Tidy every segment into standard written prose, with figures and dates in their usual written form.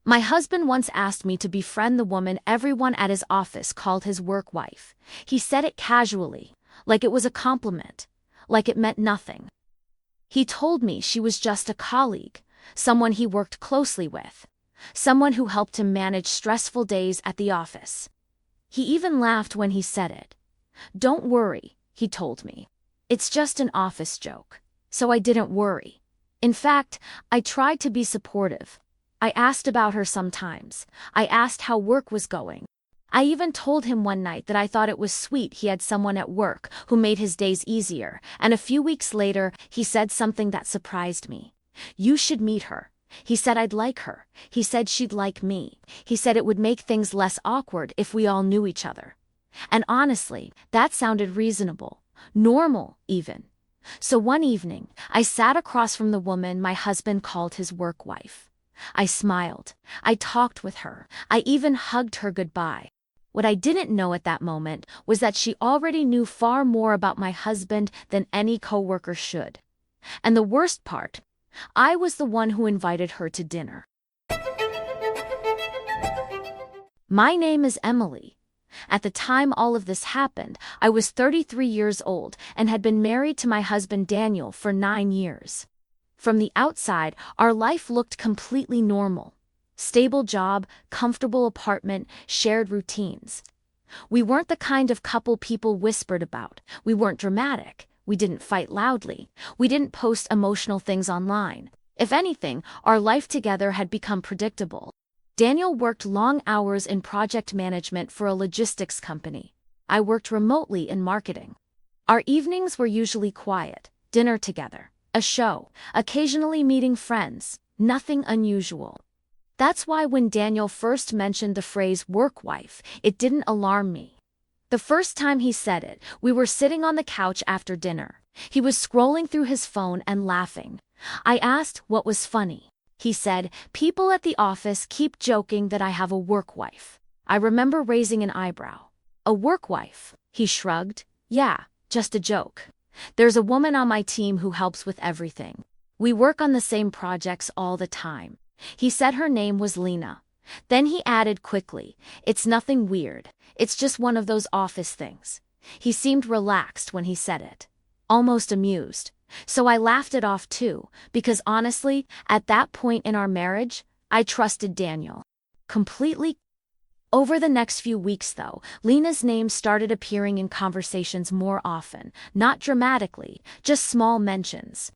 My husband once asked me to befriend the woman everyone at his office called his work wife. He said it casually, like it was a compliment, like it meant nothing. He told me she was just a colleague, someone he worked closely with, someone who helped him manage stressful days at the office. He even laughed when he said it. "Don't worry," he told me. "It's just an office joke." So I didn't worry. In fact, I tried to be supportive. I asked about her sometimes. I asked how work was going. I even told him one night that I thought it was sweet he had someone at work who made his days easier, and a few weeks later, he said something that surprised me. "You should meet her." He said I'd like her. He said she'd like me. He said it would make things less awkward if we all knew each other. And honestly, that sounded reasonable, normal even. So one evening, I sat across from the woman my husband called his work wife. I smiled. I talked with her. I even hugged her goodbye. What I didn't know at that moment was that she already knew far more about my husband than any coworker should. And the worst part, I was the one who invited her to dinner. My name is Emily. At the time all of this happened, I was 33 years old and had been married to my husband Daniel for 9 years. From the outside, our life looked completely normal. Stable job, comfortable apartment, shared routines. We weren't the kind of couple people whispered about. We weren't dramatic. We didn't fight loudly. We didn't post emotional things online. If anything, our life together had become predictable. Daniel worked long hours in project management for a logistics company. I worked remotely in marketing. Our evenings were usually quiet, dinner together, a show, occasionally meeting friends, nothing unusual. That's why when Daniel first mentioned the phrase work wife, it didn't alarm me. The first time he said it, we were sitting on the couch after dinner. He was scrolling through his phone and laughing. I asked what was funny. He said, "People at the office keep joking that I have a work wife." I remember raising an eyebrow. "A work wife?" He shrugged. "Yeah, just a joke. There's a woman on my team who helps with everything. We work on the same projects all the time." He said her name was Lena. Then he added quickly, "It's nothing weird. It's just one of those office things." He seemed relaxed when he said it, almost amused. So I laughed it off too, because honestly, at that point in our marriage, I trusted Daniel completely. Over the next few weeks though, Lena's name started appearing in conversations more often, not dramatically, just small mentions.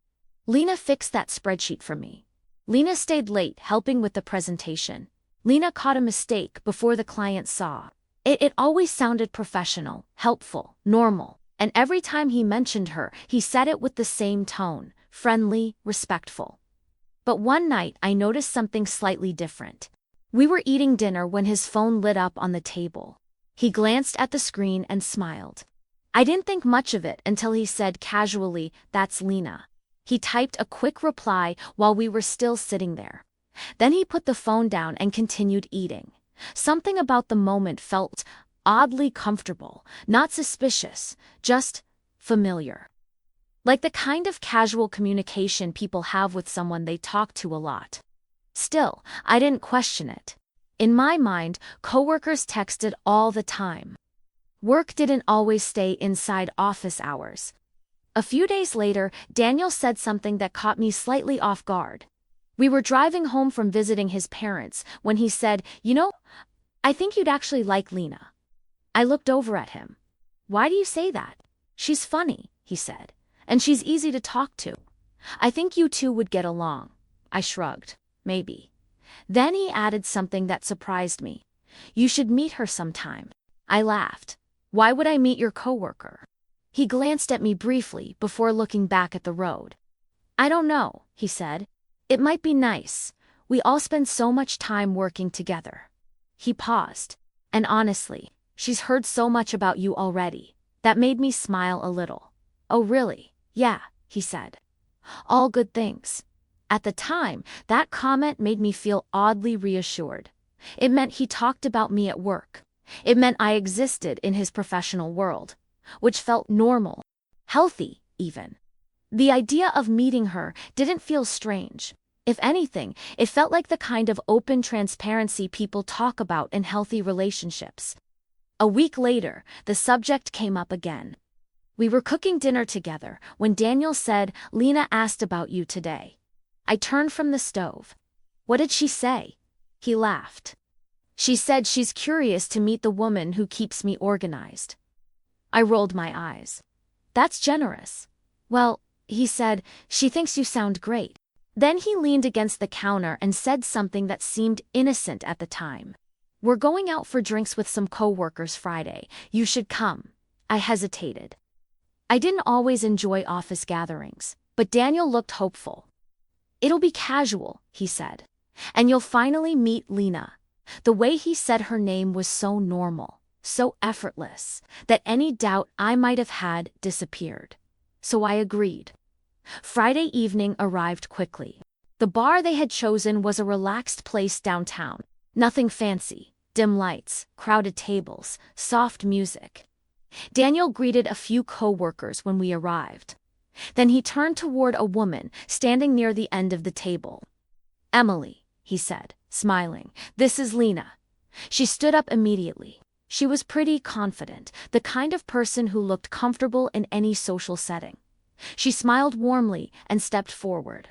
"Lena fixed that spreadsheet for me." "Lena stayed late helping with the presentation." "Lena caught a mistake before the client saw." It always sounded professional, helpful, normal, and every time he mentioned her, he said it with the same tone, friendly, respectful. But one night I noticed something slightly different. We were eating dinner when his phone lit up on the table. He glanced at the screen and smiled. I didn't think much of it until he said casually, "That's Lena." He typed a quick reply while we were still sitting there. Then he put the phone down and continued eating. Something about the moment felt oddly comfortable, not suspicious, just familiar. Like the kind of casual communication people have with someone they talk to a lot. Still, I didn't question it. In my mind, coworkers texted all the time. Work didn't always stay inside office hours. A few days later, Daniel said something that caught me slightly off guard. We were driving home from visiting his parents when he said, "You know, I think you'd actually like Lena." I looked over at him. "Why do you say that?" "She's funny," he said, "and she's easy to talk to. I think you two would get along." I shrugged. "Maybe." Then he added something that surprised me. "You should meet her sometime." I laughed. "Why would I meet your coworker?" He glanced at me briefly before looking back at the road. "I don't know," he said. "It might be nice. We all spend so much time working together." He paused. "And honestly, she's heard so much about you already." That made me smile a little. "Oh really?" "Yeah," he said. "All good things." At the time, that comment made me feel oddly reassured. It meant he talked about me at work. It meant I existed in his professional world, which felt normal, healthy even. The idea of meeting her didn't feel strange. If anything, it felt like the kind of open transparency people talk about in healthy relationships. A week later, the subject came up again. We were cooking dinner together when Daniel said, "Lena asked about you today." I turned from the stove. "What did she say?" He laughed. "She said she's curious to meet the woman who keeps me organized." I rolled my eyes. "That's generous." "Well," he said, "she thinks you sound great." Then he leaned against the counter and said something that seemed innocent at the time. "We're going out for drinks with some coworkers Friday. You should come." I hesitated. I didn't always enjoy office gatherings, but Daniel looked hopeful. "It'll be casual," he said. "And you'll finally meet Lena." The way he said her name was so normal, so effortless, that any doubt I might have had disappeared. So I agreed. Friday evening arrived quickly. The bar they had chosen was a relaxed place downtown. Nothing fancy, dim lights, crowded tables, soft music. Daniel greeted a few co-workers when we arrived. Then he turned toward a woman standing near the end of the table. "Emily," he said, smiling, "this is Lena." She stood up immediately. She was pretty confident, the kind of person who looked comfortable in any social setting. She smiled warmly and stepped forward.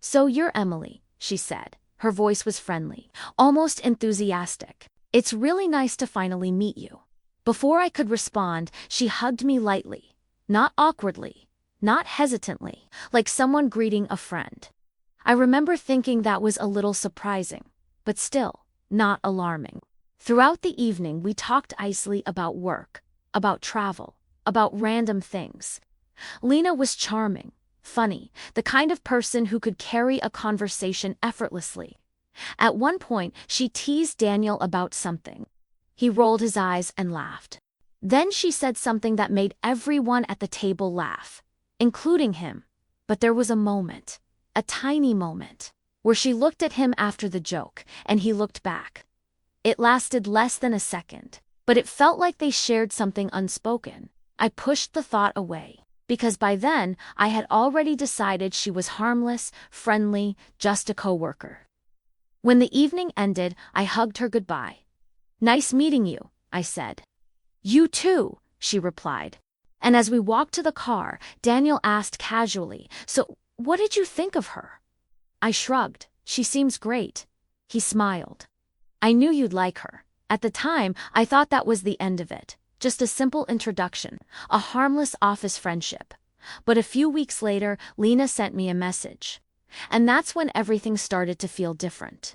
"So you're Emily," she said. Her voice was friendly, almost enthusiastic. "It's really nice to finally meet you." Before I could respond, she hugged me lightly, not awkwardly, not hesitantly, like someone greeting a friend. I remember thinking that was a little surprising, but still, not alarming. Throughout the evening, we talked icily about work, about travel, about random things. Lena was charming, funny, the kind of person who could carry a conversation effortlessly. At one point, she teased Daniel about something. He rolled his eyes and laughed. Then she said something that made everyone at the table laugh, including him. But there was a moment, a tiny moment, where she looked at him after the joke, and he looked back. It lasted less than a second, but it felt like they shared something unspoken. I pushed the thought away, because by then I had already decided she was harmless, friendly, just a coworker. When the evening ended, I hugged her goodbye. "Nice meeting you," I said. "You too," she replied. And as we walked to the car, Daniel asked casually, "So, what did you think of her?" I shrugged. "She seems great." He smiled. "I knew you'd like her." At the time, I thought that was the end of it. Just a simple introduction, a harmless office friendship. But a few weeks later, Lena sent me a message. And that's when everything started to feel different.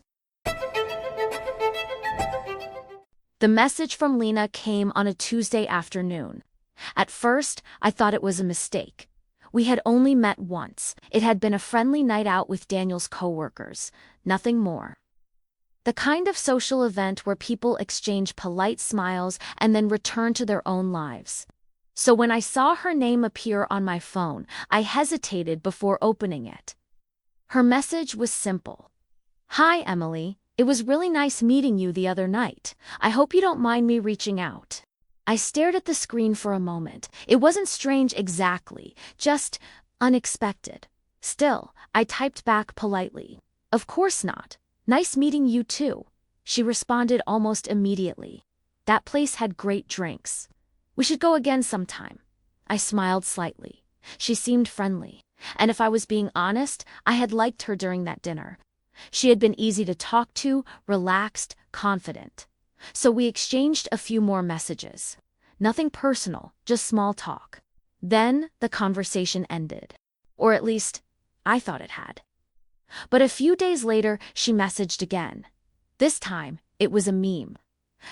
The message from Lena came on a Tuesday afternoon. At first, I thought it was a mistake. We had only met once. It had been a friendly night out with Daniel's coworkers, nothing more. The kind of social event where people exchange polite smiles and then return to their own lives. So when I saw her name appear on my phone, I hesitated before opening it. Her message was simple. "Hi, Emily. It was really nice meeting you the other night. I hope you don't mind me reaching out." I stared at the screen for a moment. It wasn't strange exactly, just unexpected. Still, I typed back politely. "Of course not. Nice meeting you too." She responded almost immediately. "That place had great drinks. We should go again sometime." I smiled slightly. She seemed friendly, and if I was being honest, I had liked her during that dinner. She had been easy to talk to, relaxed, confident. So we exchanged a few more messages. Nothing personal, just small talk. Then the conversation ended. Or at least, I thought it had. But a few days later, she messaged again. This time, it was a meme.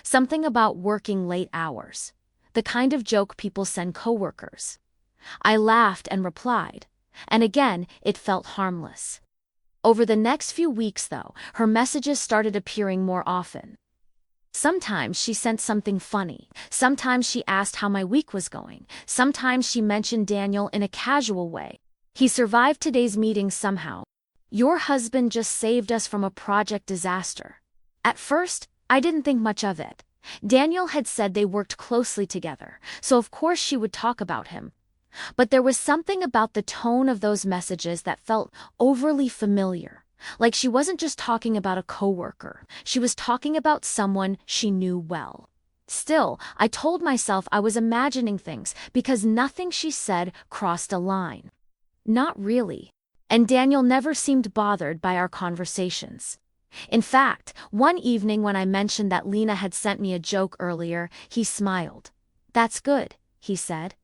Something about working late hours. The kind of joke people send coworkers. I laughed and replied. And again, it felt harmless. Over the next few weeks, though, her messages started appearing more often. Sometimes she sent something funny. Sometimes she asked how my week was going. Sometimes she mentioned Daniel in a casual way. "He survived today's meeting somehow. Your husband just saved us from a project disaster." At first, I didn't think much of it. Daniel had said they worked closely together, so of course she would talk about him. But there was something about the tone of those messages that felt overly familiar, Like she wasn't just talking about a coworker, she was talking about someone she knew well. Still, I told myself I was imagining things because nothing she said crossed a line. Not really. And Daniel never seemed bothered by our conversations. In fact, one evening when I mentioned that Lena had sent me a joke earlier, he smiled. "That's good," he said.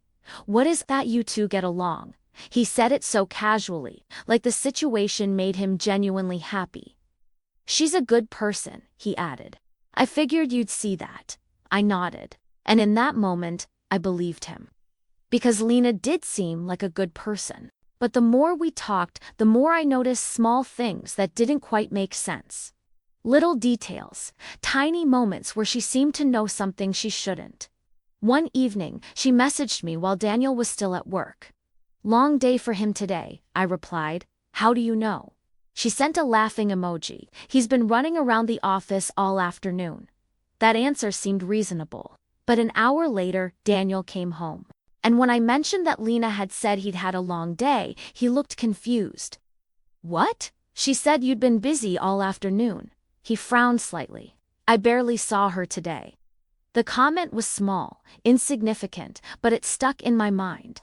"What is that you two get along?" He said it so casually, like the situation made him genuinely happy. "She's a good person," he added. "I figured you'd see that." I nodded, and in that moment, I believed him. Because Lena did seem like a good person. But the more we talked, the more I noticed small things that didn't quite make sense. Little details, tiny moments where she seemed to know something she shouldn't. One evening, she messaged me while Daniel was still at work. "Long day for him today," I replied. "How do you know?" She sent a laughing emoji. "He's been running around the office all afternoon." That answer seemed reasonable. But an hour later, Daniel came home. And when I mentioned that Lena had said he'd had a long day, he looked confused. "What?" "She said you'd been busy all afternoon." He frowned slightly. "I barely saw her today." The comment was small, insignificant, but it stuck in my mind.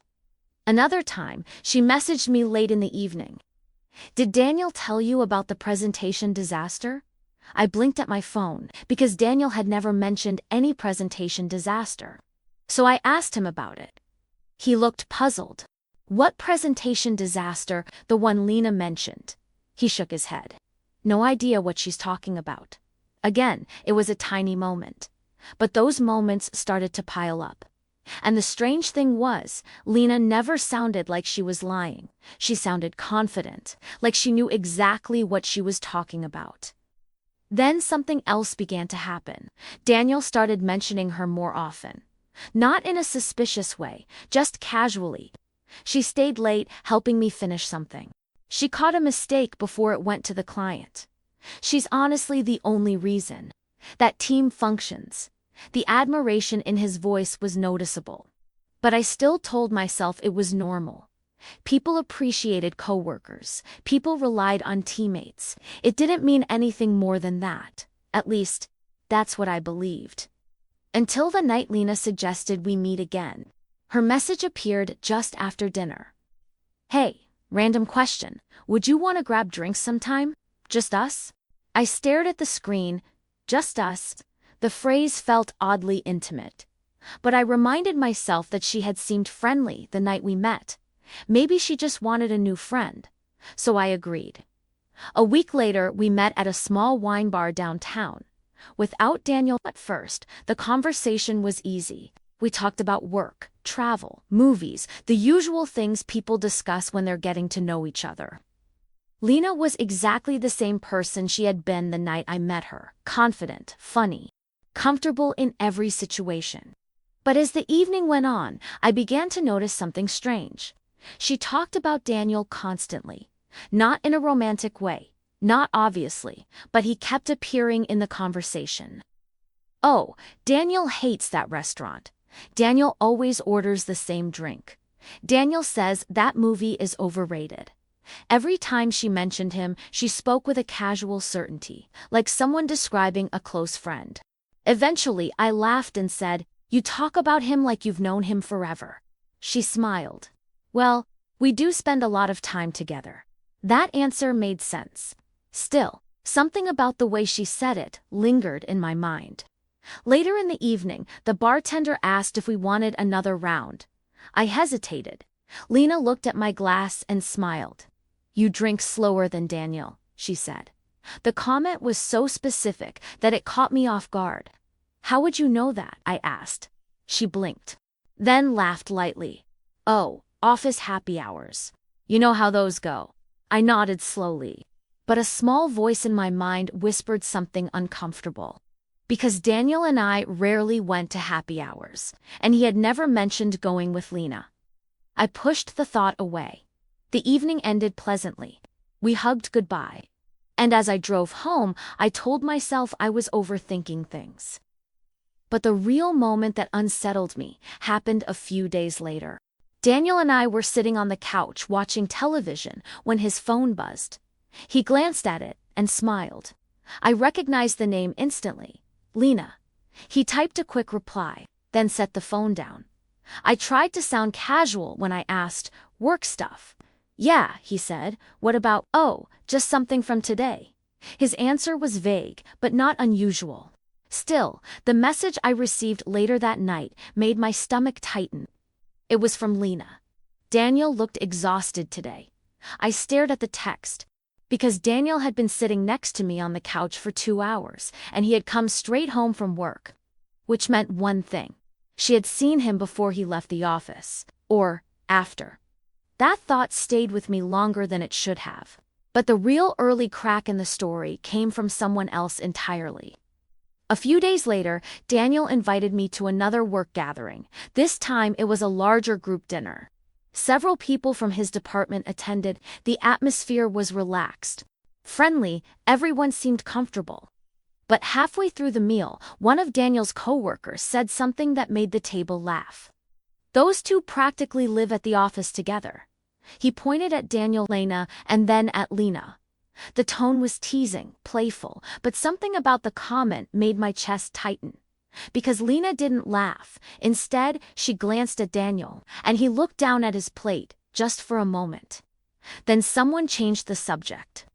Another time, she messaged me late in the evening. "Did Daniel tell you about the presentation disaster?" I blinked at my phone, because Daniel had never mentioned any presentation disaster. So I asked him about it. He looked puzzled. "What presentation disaster? The one Lena mentioned?" He shook his head. "No idea what she's talking about." Again, it was a tiny moment. But those moments started to pile up. And the strange thing was, Lena never sounded like she was lying. She sounded confident, like she knew exactly what she was talking about. Then something else began to happen. Daniel started mentioning her more often. Not in a suspicious way, just casually. She stayed late, helping me finish something. She caught a mistake before it went to the client. She's honestly the only reason. That team functions. The admiration in his voice was noticeable. But I still told myself it was normal. People appreciated coworkers. People relied on teammates. It didn't mean anything more than that. At least, that's what I believed. Until the night Lena suggested we meet again. Her message appeared just after dinner. "Hey, random question. Would you want to grab drinks sometime? Just us?" I stared at the screen. Just us. The phrase felt oddly intimate. But I reminded myself that she had seemed friendly the night we met. Maybe she just wanted a new friend. So I agreed. A week later, we met at a small wine bar downtown. Without Daniel at first, the conversation was easy. We talked about work, travel, movies, the usual things people discuss when they're getting to know each other. Lena was exactly the same person she had been the night I met her, confident, funny, comfortable in every situation. But as the evening went on, I began to notice something strange. She talked about Daniel constantly, not in a romantic way. Not obviously, but he kept appearing in the conversation. "Oh, Daniel hates that restaurant. Daniel always orders the same drink. Daniel says that movie is overrated." Every time she mentioned him, she spoke with a casual certainty, like someone describing a close friend. Eventually, I laughed and said, "You talk about him like you've known him forever." She smiled. "Well, we do spend a lot of time together." That answer made sense. Still, something about the way she said it lingered in my mind. Later in the evening, the bartender asked if we wanted another round. I hesitated. Lena looked at my glass and smiled. "You drink slower than Daniel," she said. The comment was so specific that it caught me off guard. "How would you know that?" I asked. She blinked. Then laughed lightly. "Oh, office happy hours. You know how those go." I nodded slowly. But a small voice in my mind whispered something uncomfortable. Because Daniel and I rarely went to happy hours, and he had never mentioned going with Lena. I pushed the thought away. The evening ended pleasantly. We hugged goodbye. And as I drove home, I told myself I was overthinking things. But the real moment that unsettled me happened a few days later. Daniel and I were sitting on the couch watching television when his phone buzzed. He glanced at it and smiled. I recognized the name instantly. Lena. He typed a quick reply, then set the phone down. I tried to sound casual when I asked, "Work stuff?" "Yeah," he said. "What about, oh, just something from today?" His answer was vague, but not unusual. Still, the message I received later that night made my stomach tighten. It was from Lena. "Daniel looked exhausted today." I stared at the text. Because Daniel had been sitting next to me on the couch for 2 hours, and he had come straight home from work. Which meant one thing. She had seen him before he left the office. Or after. That thought stayed with me longer than it should have. But the real early crack in the story came from someone else entirely. A few days later, Daniel invited me to another work gathering. This time it was a larger group dinner. Several people from his department attended. The atmosphere was relaxed. Friendly, everyone seemed comfortable. But halfway through the meal, one of Daniel's coworkers said something that made the table laugh. Those two practically live at the office together. He pointed at Daniel, Lena, and then at Lena. The tone was teasing, playful, but something about the comment made my chest tighten. Because Lena didn't laugh. Instead, she glanced at Daniel, and he looked down at his plate, just for a moment. Then someone changed the subject.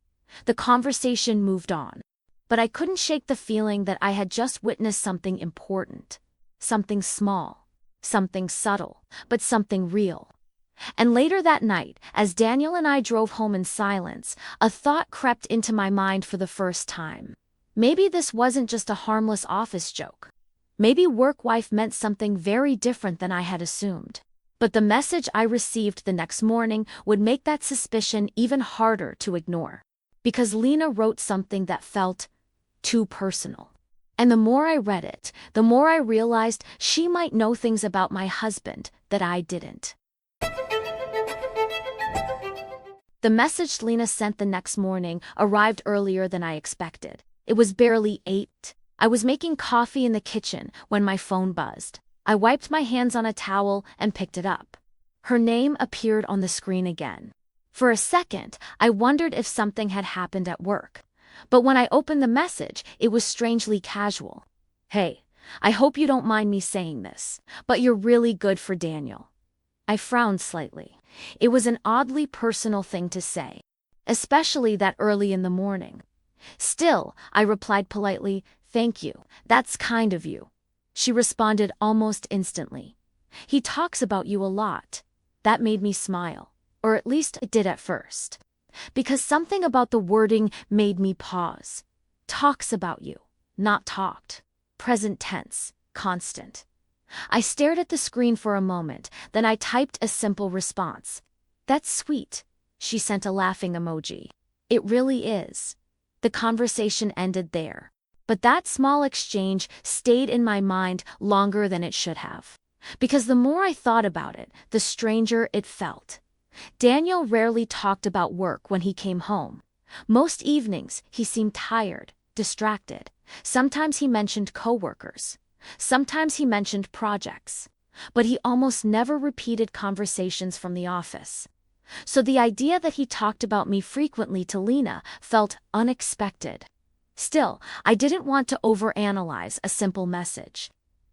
The conversation moved on. But I couldn't shake the feeling that I had just witnessed something important. Something small. Something subtle, but something real. And later that night, as Daniel and I drove home in silence, a thought crept into my mind for the first time. Maybe this wasn't just a harmless office joke. Maybe work-wife meant something very different than I had assumed. But the message I received the next morning would make that suspicion even harder to ignore. Because Lena wrote something that felt too personal. And the more I read it, the more I realized she might know things about my husband that I didn't. The message Lena sent the next morning arrived earlier than I expected. It was barely 8. I was making coffee in the kitchen when my phone buzzed. I wiped my hands on a towel and picked it up. Her name appeared on the screen again. For a second, I wondered if something had happened at work. But when I opened the message, it was strangely casual. "Hey, I hope you don't mind me saying this, but you're really good for Daniel." I frowned slightly. It was an oddly personal thing to say, especially that early in the morning. Still, I replied politely, "Thank you, that's kind of you." She responded almost instantly. "He talks about you a lot." That made me smile, or at least it did at first. Because something about the wording made me pause. Talks about you, not talked. Present tense, constant. I stared at the screen for a moment, then I typed a simple response. "That's sweet." She sent a laughing emoji. "It really is." The conversation ended there. But that small exchange stayed in my mind longer than it should have. Because the more I thought about it, the stranger it felt. Daniel rarely talked about work when he came home. Most evenings, he seemed tired, distracted. Sometimes he mentioned coworkers. Sometimes he mentioned projects. But he almost never repeated conversations from the office. So the idea that he talked about me frequently to Lena felt unexpected. Still, I didn't want to overanalyze a simple message.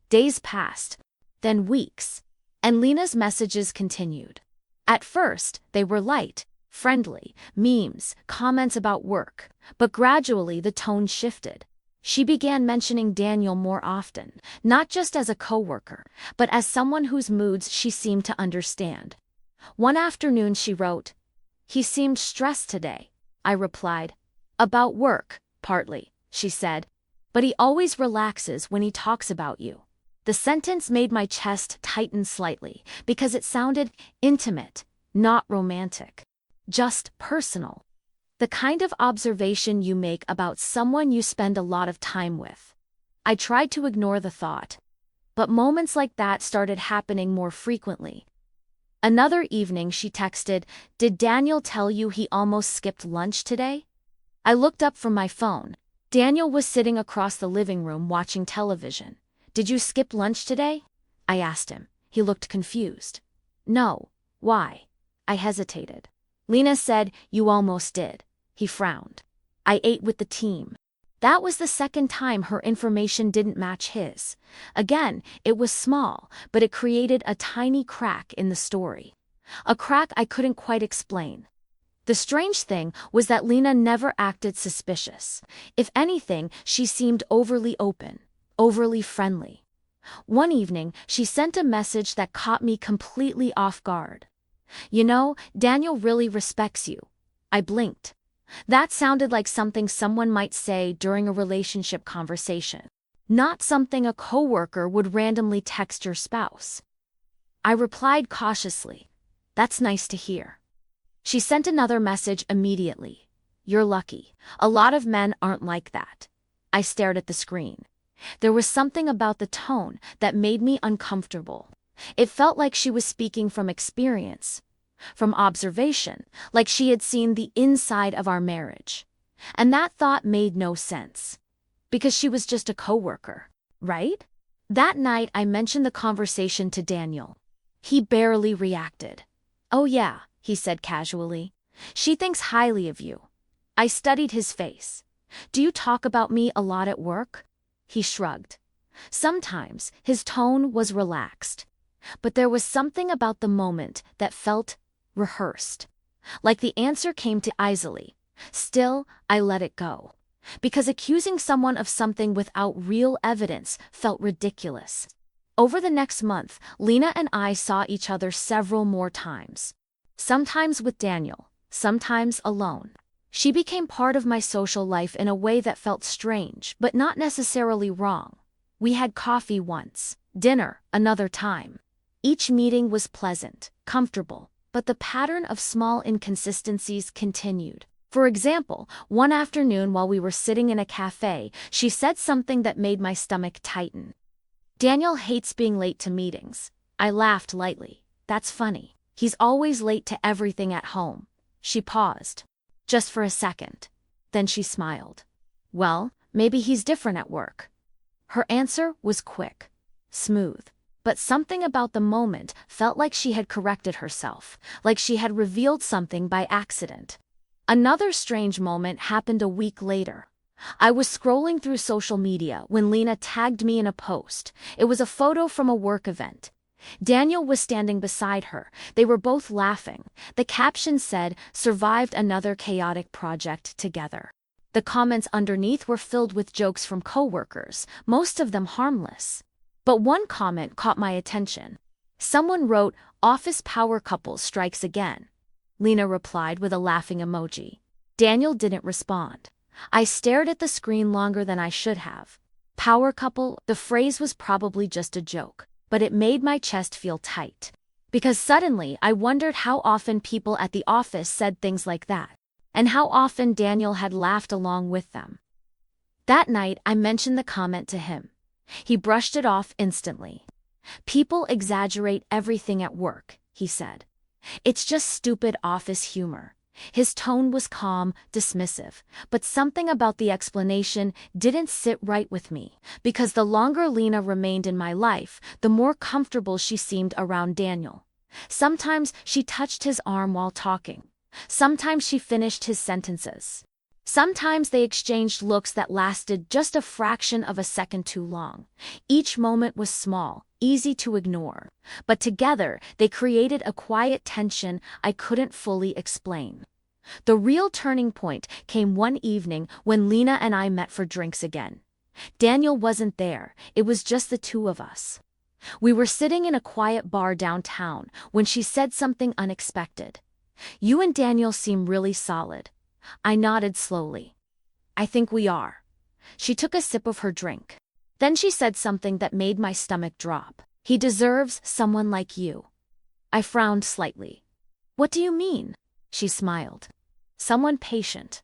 Days passed, then weeks, and Lena's messages continued. At first, they were light, friendly, memes, comments about work, but gradually the tone shifted. She began mentioning Daniel more often, not just as a coworker, but as someone whose moods she seemed to understand. One afternoon she wrote, "He seemed stressed today." I replied, "About work, partly," she said, "but he always relaxes when he talks about you." The sentence made my chest tighten slightly because it sounded intimate, not romantic, just personal. The kind of observation you make about someone you spend a lot of time with. I tried to ignore the thought, but moments like that started happening more frequently. Another evening she texted, "Did Daniel tell you he almost skipped lunch today?" I looked up from my phone. Daniel was sitting across the living room watching television. "Did you skip lunch today?" I asked him. He looked confused. "No, why?" I hesitated. Lena said, "You almost did." He frowned. I ate with the team. That was the second time her information didn't match his. Again, it was small, but it created a tiny crack in the story. A crack I couldn't quite explain. The strange thing was that Lena never acted suspicious. If anything, she seemed overly open, overly friendly. One evening, she sent a message that caught me completely off guard. You know, Daniel really respects you. I blinked. That sounded like something someone might say during a relationship conversation, not something a coworker would randomly text your spouse. I replied cautiously, "That's nice to hear." She sent another message immediately. "You're lucky. A lot of men aren't like that." I stared at the screen. There was something about the tone that made me uncomfortable. It felt like she was speaking from experience, from observation, like she had seen the inside of our marriage. And that thought made no sense. Because she was just a coworker, right? That night I mentioned the conversation to Daniel. He barely reacted. "Oh yeah," he said casually. "She thinks highly of you." I studied his face. "Do you talk about me a lot at work?" He shrugged. Sometimes his tone was relaxed. But there was something about the moment that felt rehearsed. Like the answer came too easily. Still, I let it go. Because accusing someone of something without real evidence felt ridiculous. Over the next month, Lena and I saw each other several more times. Sometimes with Daniel, sometimes alone. She became part of my social life in a way that felt strange, but not necessarily wrong. We had coffee once, dinner another time. Each meeting was pleasant, comfortable, but the pattern of small inconsistencies continued. For example, one afternoon while we were sitting in a cafe, she said something that made my stomach tighten. "Daniel hates being late to meetings." I laughed lightly. "That's funny. He's always late to everything at home." She paused. Just for a second. Then she smiled. "Well, maybe he's different at work." Her answer was quick, smooth. But something about the moment felt like she had corrected herself, like she had revealed something by accident. Another strange moment happened a week later. I was scrolling through social media when Lena tagged me in a post. It was a photo from a work event. Daniel was standing beside her. They were both laughing. The caption said, "Survived another chaotic project together." The comments underneath were filled with jokes from coworkers, most of them harmless. But one comment caught my attention. Someone wrote, "Office power couple strikes again." Lena replied with a laughing emoji. Daniel didn't respond. I stared at the screen longer than I should have. Power couple, the phrase was probably just a joke, but it made my chest feel tight. Because suddenly I wondered how often people at the office said things like that, and how often Daniel had laughed along with them. That night I mentioned the comment to him. He brushed it off instantly. "People exaggerate everything at work," he said. "It's just stupid office humor." His tone was calm, dismissive, but something about the explanation didn't sit right with me, because the longer Lena remained in my life, the more comfortable she seemed around Daniel. Sometimes she touched his arm while talking. Sometimes she finished his sentences. Sometimes they exchanged looks that lasted just a fraction of a second too long. Each moment was small, easy to ignore, but together they created a quiet tension I couldn't fully explain. The real turning point came one evening when Lena and I met for drinks again. Daniel wasn't there, it was just the two of us. We were sitting in a quiet bar downtown when she said something unexpected. "You and Daniel seem really solid." I nodded slowly. "I think we are." She took a sip of her drink. Then she said something that made my stomach drop. "He deserves someone like you." I frowned slightly. "What do you mean?" She smiled. "Someone patient."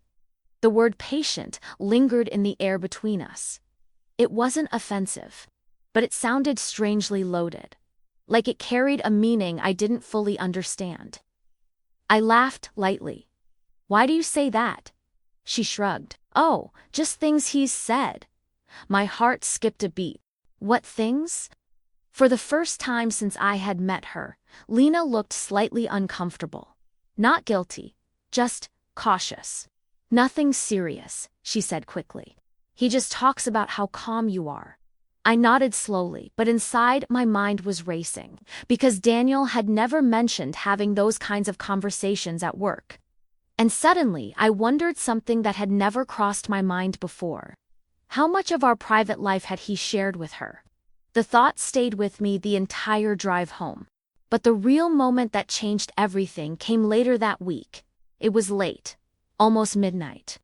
The word patient lingered in the air between us. It wasn't offensive, but it sounded strangely loaded, like it carried a meaning I didn't fully understand. I laughed lightly. "Why do you say that?" She shrugged. "Oh, just things he's said." My heart skipped a beat. What things? For the first time since I had met her, Lena looked slightly uncomfortable. Not guilty, just cautious. Nothing serious, she said quickly. He just talks about how calm you are. I nodded slowly, but inside my mind was racing, because Daniel had never mentioned having those kinds of conversations at work. And suddenly, I wondered something that had never crossed my mind before. How much of our private life had he shared with her? The thought stayed with me the entire drive home. But the real moment that changed everything came later that week. It was late, almost midnight.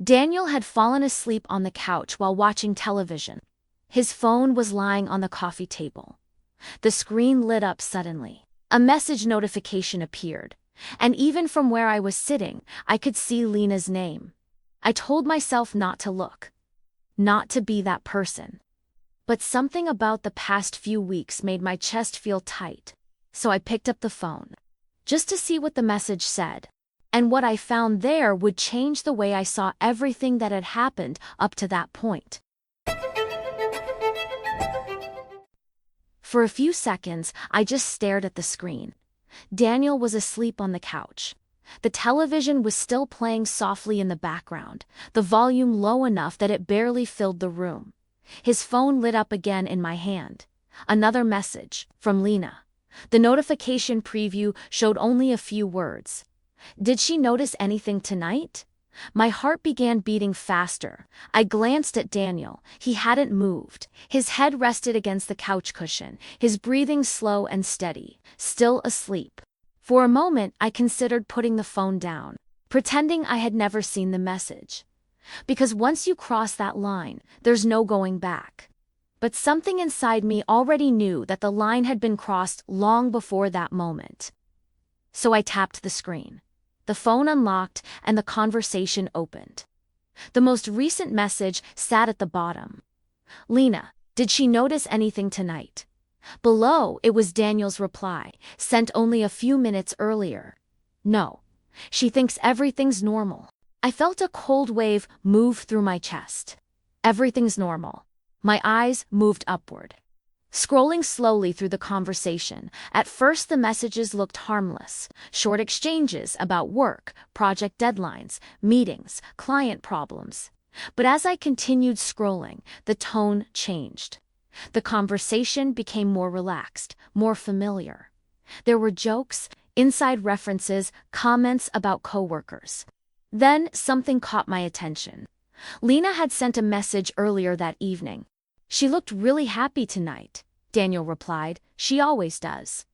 Daniel had fallen asleep on the couch while watching television. His phone was lying on the coffee table. The screen lit up suddenly. A message notification appeared, and even from where I was sitting, I could see Lena's name. I told myself not to look, not to be that person. But something about the past few weeks made my chest feel tight, so I picked up the phone, just to see what the message said. And what I found there would change the way I saw everything that had happened up to that point. For a few seconds, I just stared at the screen. Daniel was asleep on the couch. The television was still playing softly in the background, the volume low enough that it barely filled the room. His phone lit up again in my hand. Another message, from Lena. The notification preview showed only a few words. Did she notice anything tonight? My heart began beating faster. I glanced at Daniel. He hadn't moved. His head rested against the couch cushion, his breathing slow and steady, still asleep. For a moment, I considered putting the phone down, pretending I had never seen the message. Because once you cross that line, there's no going back. But something inside me already knew that the line had been crossed long before that moment. So I tapped the screen. The phone unlocked and the conversation opened. The most recent message sat at the bottom. Lena, did she notice anything tonight? Below, it was Daniel's reply, sent only a few minutes earlier. No. She thinks everything's normal. I felt a cold wave move through my chest. Everything's normal. My eyes moved upward. Scrolling slowly through the conversation, at first the messages looked harmless, short exchanges about work, project deadlines, meetings, client problems. But as I continued scrolling, the tone changed. The conversation became more relaxed, more familiar. There were jokes, inside references, comments about coworkers. Then something caught my attention. Lena had sent a message earlier that evening. She looked really happy tonight, Daniel replied. She always does.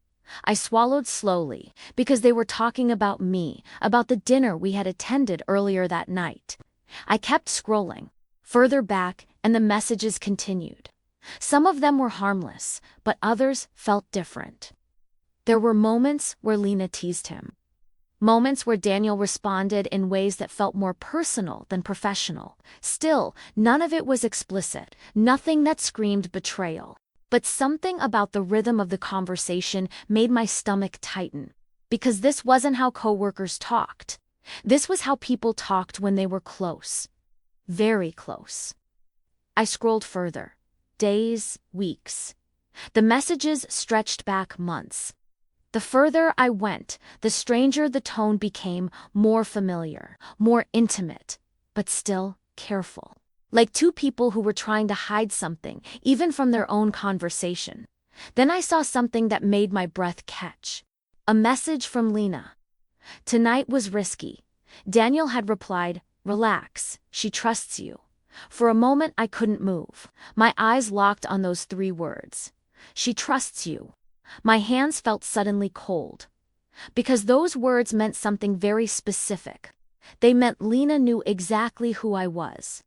I swallowed slowly, because they were talking about me, about the dinner we had attended earlier that night. I kept scrolling, further back, and the messages continued. Some of them were harmless, but others felt different. There were moments where Lena teased him. Moments where Daniel responded in ways that felt more personal than professional. Still, none of it was explicit, nothing that screamed betrayal. But something about the rhythm of the conversation made my stomach tighten. Because this wasn't how coworkers talked. This was how people talked when they were close. Very close. I scrolled further. Days, weeks. The messages stretched back months. The further I went, the stranger the tone became, more familiar, more intimate, but still careful. Like two people who were trying to hide something, even from their own conversation. Then I saw something that made my breath catch. A message from Lena. Tonight was risky. Daniel had replied, "Relax, she trusts you." For a moment I couldn't move. My eyes locked on those 3 words. She trusts you. My hands felt suddenly cold. Because those words meant something very specific. They meant Lena knew exactly who I was.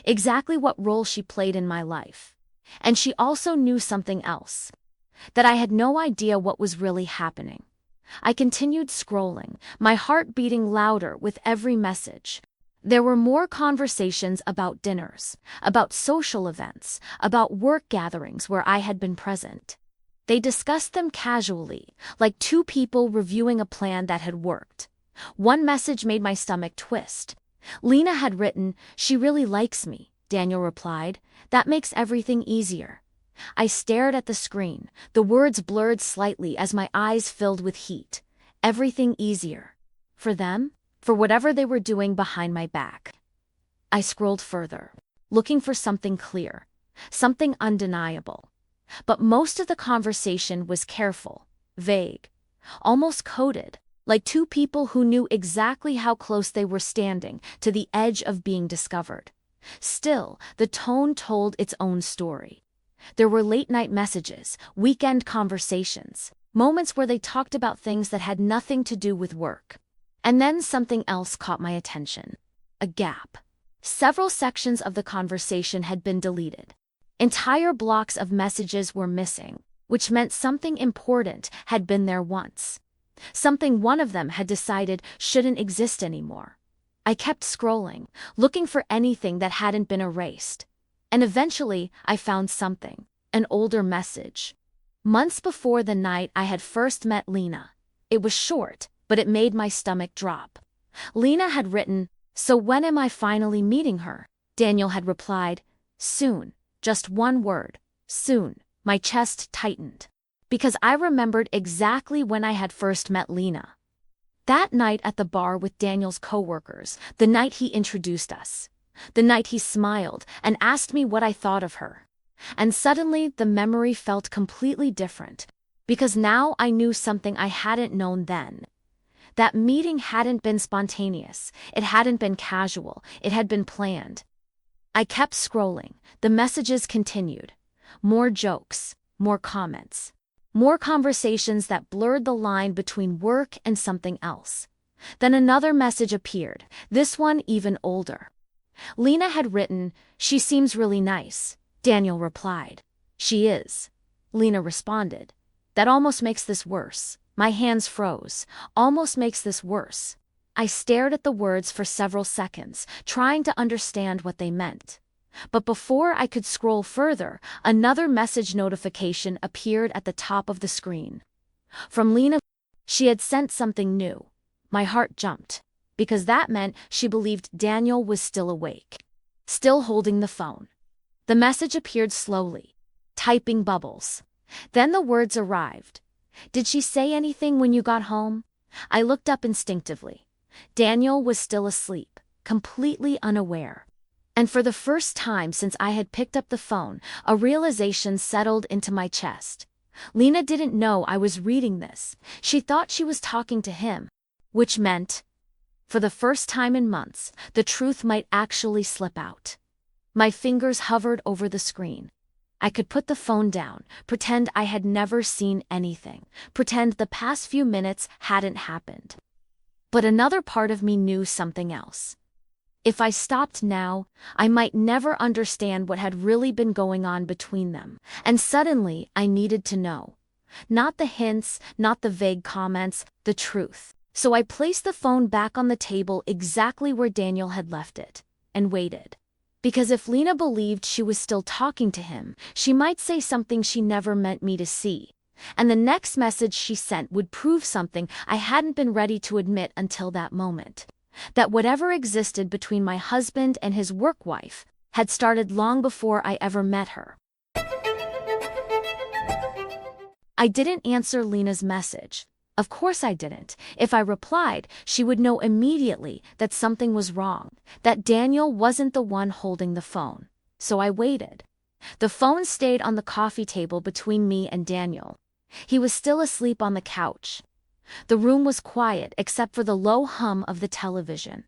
Exactly what role she played in my life. And she also knew something else. That I had no idea what was really happening. I continued scrolling, my heart beating louder with every message. There were more conversations about dinners, about social events, about work gatherings where I had been present. They discussed them casually, like 2 people reviewing a plan that had worked. One message made my stomach twist. Lena had written, "She really likes me," Daniel replied. "That makes everything easier." I stared at the screen, the words blurred slightly as my eyes filled with heat. Everything easier. For them? for whatever they were doing behind my back. I scrolled further, looking for something clear, something undeniable. But most of the conversation was careful, vague, almost coded, like two people who knew exactly how close they were standing to the edge of being discovered. Still, the tone told its own story. There were late-night messages, weekend conversations, moments where they talked about things that had nothing to do with work. And then something else caught my attention. A gap. Several sections of the conversation had been deleted. Entire blocks of messages were missing, which meant something important had been there once. Something one of them had decided shouldn't exist anymore. I kept scrolling, looking for anything that hadn't been erased. And eventually, I found something, an older message. Months before the night I had first met Lena. It was short, but it made my stomach drop. Lena had written, "So when am I finally meeting her?" Daniel had replied, "Soon." Just one word, soon. My chest tightened. Because I remembered exactly when I had first met Lena. That night at the bar with Daniel's coworkers, the night he introduced us. The night he smiled and asked me what I thought of her. And suddenly the memory felt completely different, because now I knew something I hadn't known then. That meeting hadn't been spontaneous, it hadn't been casual, it had been planned. I kept scrolling, the messages continued. More jokes, more comments. More conversations that blurred the line between work and something else. Then another message appeared, this one even older. Lena had written, "She seems really nice." Daniel replied, "She is." Lena responded, "That almost makes this worse." My hands froze. "Almost makes this worse." I stared at the words for several seconds, trying to understand what they meant. But before I could scroll further, another message notification appeared at the top of the screen. From Lena. She had sent something new. My heart jumped, because that meant she believed Daniel was still awake, still holding the phone. The message appeared slowly, typing bubbles. Then the words arrived. "Did she say anything when you got home?" I looked up instinctively. Daniel was still asleep, completely unaware. And for the first time since I had picked up the phone, a realization settled into my chest. Lena didn't know I was reading this. She thought she was talking to him, which meant, for the first time in months, the truth might actually slip out. My fingers hovered over the screen. I could put the phone down, pretend I had never seen anything, pretend the past few minutes hadn't happened. But another part of me knew something else. If I stopped now, I might never understand what had really been going on between them, and suddenly I needed to know. Not the hints, not the vague comments, the truth. So I placed the phone back on the table exactly where Daniel had left it, and waited. Because if Lena believed she was still talking to him, she might say something she never meant me to see. And the next message she sent would prove something I hadn't been ready to admit until that moment. That whatever existed between my husband and his work wife had started long before I ever met her. I didn't answer Lena's message. Of course I didn't. If I replied, she would know immediately that something was wrong, that Daniel wasn't the one holding the phone. So I waited. The phone stayed on the coffee table between me and Daniel. He was still asleep on the couch. The room was quiet except for the low hum of the television.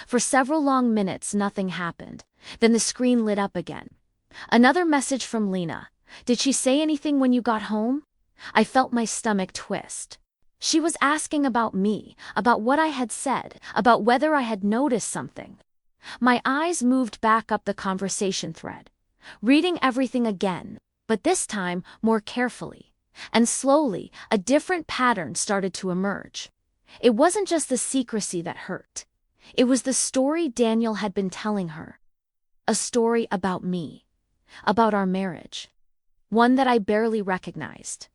For several long minutes nothing happened. Then the screen lit up again. Another message from Lena. "Did she say anything when you got home?" I felt my stomach twist. She was asking about me, about what I had said, about whether I had noticed something. My eyes moved back up the conversation thread, reading everything again, but this time more carefully. And slowly, a different pattern started to emerge. It wasn't just the secrecy that hurt. It was the story Daniel had been telling her. A story about me. About our marriage. One that I barely recognized.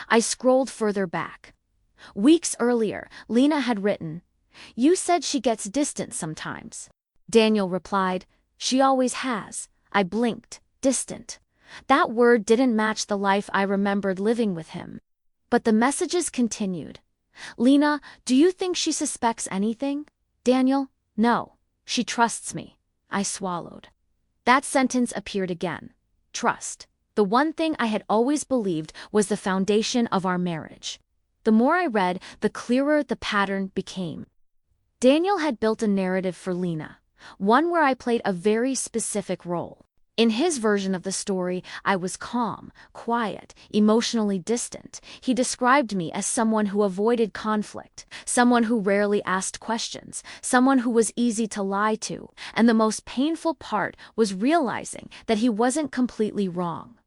I scrolled further back. Weeks earlier, Lena had written, "You said she gets distant sometimes." Daniel replied, "She always has." I blinked. Distant. That word didn't match the life I remembered living with him. But the messages continued. "Lena, do you think she suspects anything?" Daniel, no. She trusts me. I swallowed. That sentence appeared again. Trust. The one thing I had always believed was the foundation of our marriage. The more I read, the clearer the pattern became. Daniel had built a narrative for Lena, one where I played a very specific role. In his version of the story, I was calm, quiet, emotionally distant. He described me as someone who avoided conflict, someone who rarely asked questions, someone who was easy to lie to, and the most painful part was realizing that he wasn't completely wrong.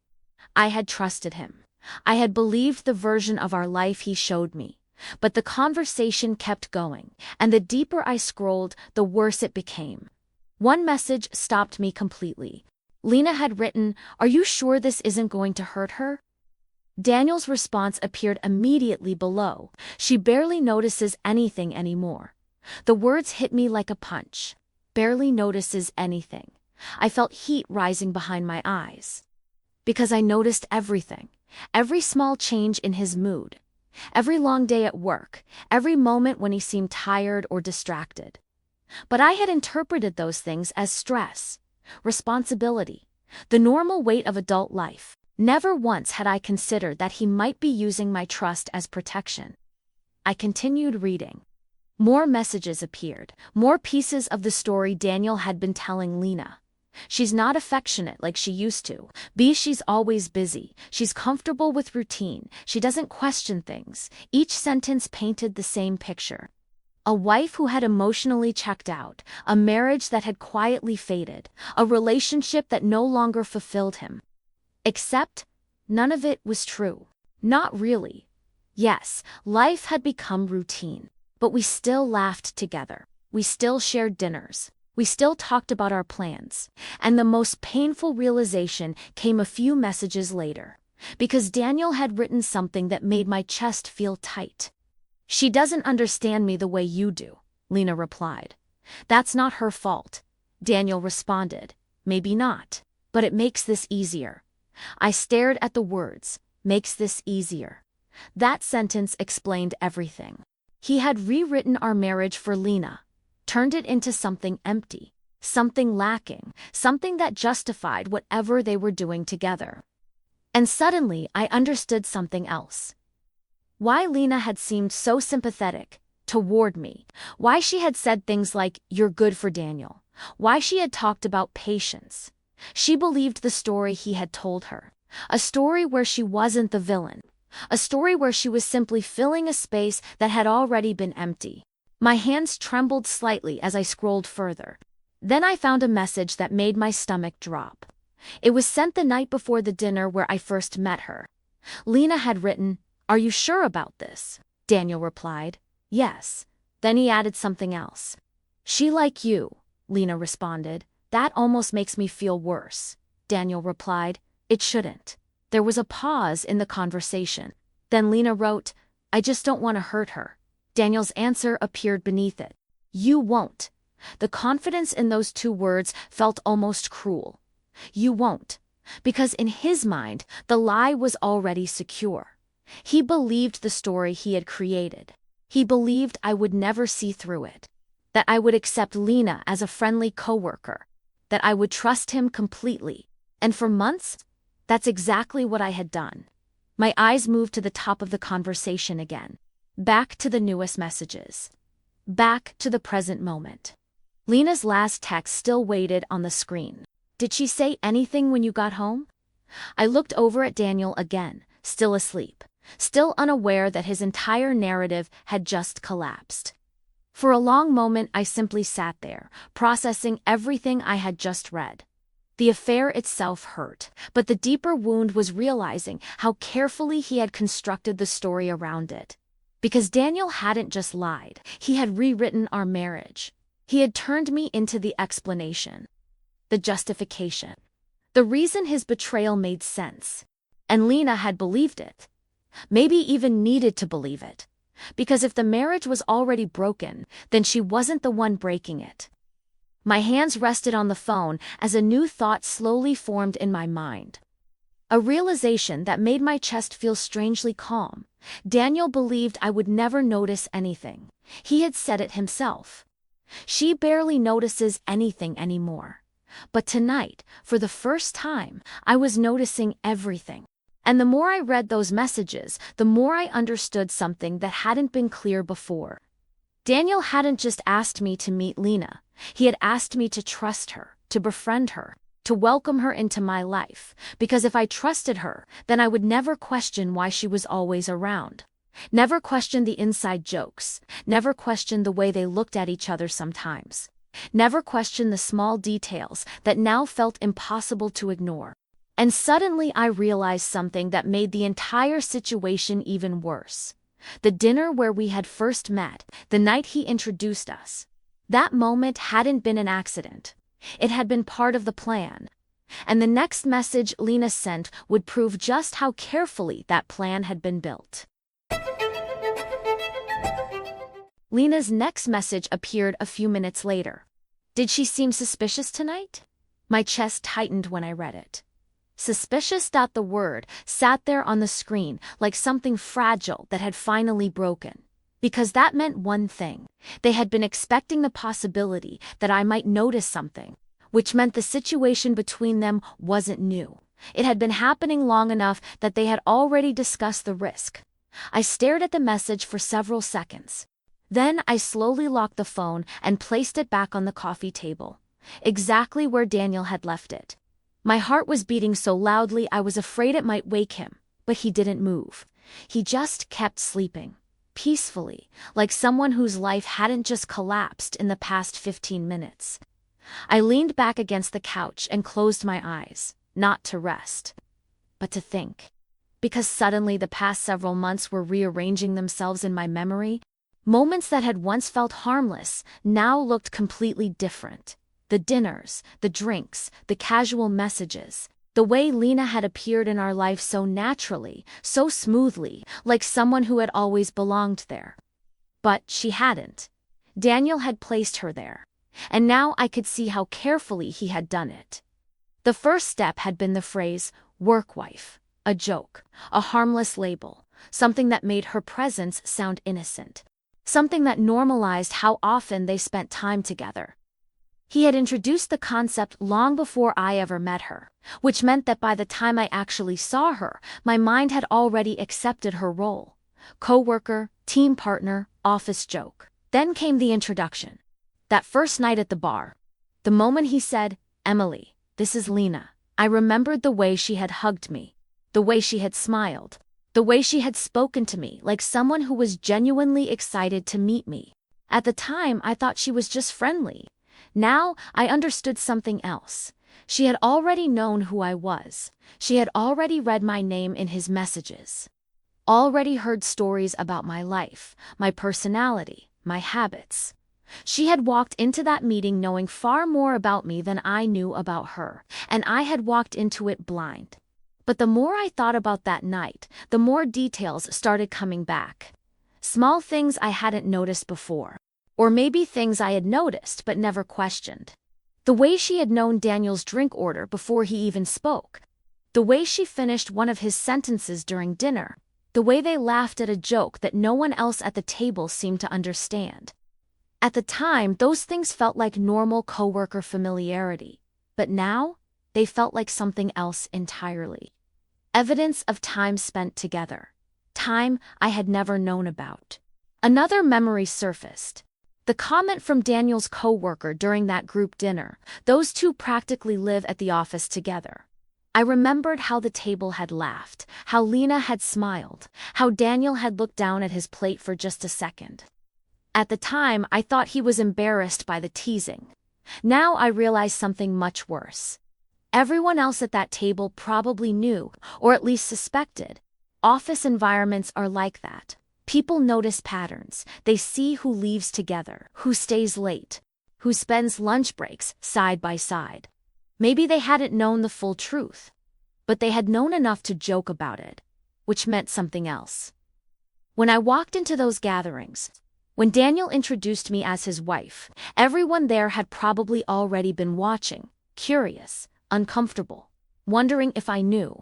I had trusted him. I had believed the version of our life he showed me. But the conversation kept going, and the deeper I scrolled, the worse it became. One message stopped me completely. Lena had written, "Are you sure this isn't going to hurt her?" Daniel's response appeared immediately below. "She barely notices anything anymore." The words hit me like a punch. Barely notices anything. I felt heat rising behind my eyes. Because I noticed everything. Every small change in his mood. Every long day at work. Every moment when he seemed tired or distracted. But I had interpreted those things as stress. Responsibility, the normal weight of adult life. Never once had I considered that he might be using my trust as protection. I continued reading. More messages appeared, more pieces of the story Daniel had been telling Lena. She's not affectionate like she used to. She's always busy. She's comfortable with routine. She doesn't question things. Each sentence painted the same picture. A wife who had emotionally checked out, a marriage that had quietly faded, a relationship that no longer fulfilled him. Except, none of it was true. Not really. Yes, life had become routine, but we still laughed together. We still shared dinners. We still talked about our plans. And the most painful realization came a few messages later, because Daniel had written something that made my chest feel tight. "She doesn't understand me the way you do," Lena replied. "That's not her fault," Daniel responded. "Maybe not, but it makes this easier." I stared at the words, "makes this easier." That sentence explained everything. He had rewritten our marriage for Lena, turned it into something empty, something lacking, something that justified whatever they were doing together. And suddenly I understood something else. Why Lena had seemed so sympathetic toward me, why she had said things like, "You're good for Daniel," why she had talked about patience. She believed the story he had told her, a story where she wasn't the villain, a story where she was simply filling a space that had already been empty. My hands trembled slightly as I scrolled further. Then I found a message that made my stomach drop. It was sent the night before the dinner where I first met her. Lena had written, "Are you sure about this?" Daniel replied, "Yes." Then he added something else. "She like you," Lena responded. "That almost makes me feel worse." Daniel replied, "It shouldn't." There was a pause in the conversation. Then Lena wrote, "I just don't want to hurt her." Daniel's answer appeared beneath it. "You won't." The confidence in those two words felt almost cruel. "You won't." Because in his mind, the lie was already secure. He believed the story he had created. He believed I would never see through it. That I would accept Lena as a friendly coworker. That I would trust him completely. And for months, that's exactly what I had done. My eyes moved to the top of the conversation again. Back to the newest messages. Back to the present moment. Lena's last text still waited on the screen. "Did she say anything when you got home?" I looked over at Daniel again, still asleep, still unaware that his entire narrative had just collapsed. For a long moment I simply sat there, processing everything I had just read. The affair itself hurt, but the deeper wound was realizing how carefully he had constructed the story around it. Because Daniel hadn't just lied, he had rewritten our marriage. He had turned me into the explanation, the justification, the reason his betrayal made sense. And Lena had believed it. Maybe even needed to believe it. Because if the marriage was already broken, then she wasn't the one breaking it. My hands rested on the phone as a new thought slowly formed in my mind. A realization that made my chest feel strangely calm. Daniel believed I would never notice anything. He had said it himself. She barely notices anything anymore. But tonight, for the first time, I was noticing everything. And the more I read those messages, the more I understood something that hadn't been clear before. Daniel hadn't just asked me to meet Lena. He had asked me to trust her, to befriend her, to welcome her into my life, because if I trusted her, then I would never question why she was always around. Never question the inside jokes, never question the way they looked at each other sometimes. Never question the small details that now felt impossible to ignore. And suddenly I realized something that made the entire situation even worse. The dinner where we had first met, the night he introduced us. That moment hadn't been an accident. It had been part of the plan. And the next message Lena sent would prove just how carefully that plan had been built. Lena's next message appeared a few minutes later. Did she seem suspicious tonight? My chest tightened when I read it. Suspicious. The word sat there on the screen like something fragile that had finally broken. Because that meant one thing. They had been expecting the possibility that I might notice something, which meant the situation between them wasn't new. It had been happening long enough that they had already discussed the risk. I stared at the message for several seconds. Then I slowly locked the phone and placed it back on the coffee table, exactly where Daniel had left it. My heart was beating so loudly I was afraid it might wake him, but he didn't move. He just kept sleeping, peacefully, like someone whose life hadn't just collapsed in the past 15 minutes. I leaned back against the couch and closed my eyes, not to rest, but to think. Because suddenly the past several months were rearranging themselves in my memory. Moments that had once felt harmless now looked completely different. The dinners, the drinks, the casual messages, the way Lena had appeared in our life so naturally, so smoothly, like someone who had always belonged there. But she hadn't. Daniel had placed her there. And now I could see how carefully he had done it. The first step had been the phrase, work wife, a joke, a harmless label, something that made her presence sound innocent. Something that normalized how often they spent time together. He had introduced the concept long before I ever met her, which meant that by the time I actually saw her, my mind had already accepted her role. Co-worker, team partner, office joke. Then came the introduction. That first night at the bar. The moment he said, "Emily, this is Lena," I remembered the way she had hugged me, the way she had smiled, the way she had spoken to me like someone who was genuinely excited to meet me. At the time, I thought she was just friendly. Now, I understood something else. She had already known who I was. She had already read my name in his messages. Already heard stories about my life, my personality, my habits. She had walked into that meeting knowing far more about me than I knew about her, and I had walked into it blind. But the more I thought about that night, the more details started coming back. Small things I hadn't noticed before. Or maybe things I had noticed but never questioned. The way she had known Daniel's drink order before he even spoke. The way she finished one of his sentences during dinner. The way they laughed at a joke that no one else at the table seemed to understand. At the time, those things felt like normal coworker familiarity. But now, they felt like something else entirely. Evidence of time spent together. Time I had never known about. Another memory surfaced. The comment from Daniel's co-worker during that group dinner. Those two practically live at the office together. I remembered how the table had laughed, how Lena had smiled, how Daniel had looked down at his plate for just a second. At the time, I thought he was embarrassed by the teasing. Now I realize something much worse. Everyone else at that table probably knew, or at least suspected. Office environments are like that. People notice patterns. They see who leaves together, who stays late, who spends lunch breaks side by side. Maybe they hadn't known the full truth, but they had known enough to joke about it, which meant something else. When I walked into those gatherings, when Daniel introduced me as his wife, everyone there had probably already been watching, curious, uncomfortable, wondering if I knew.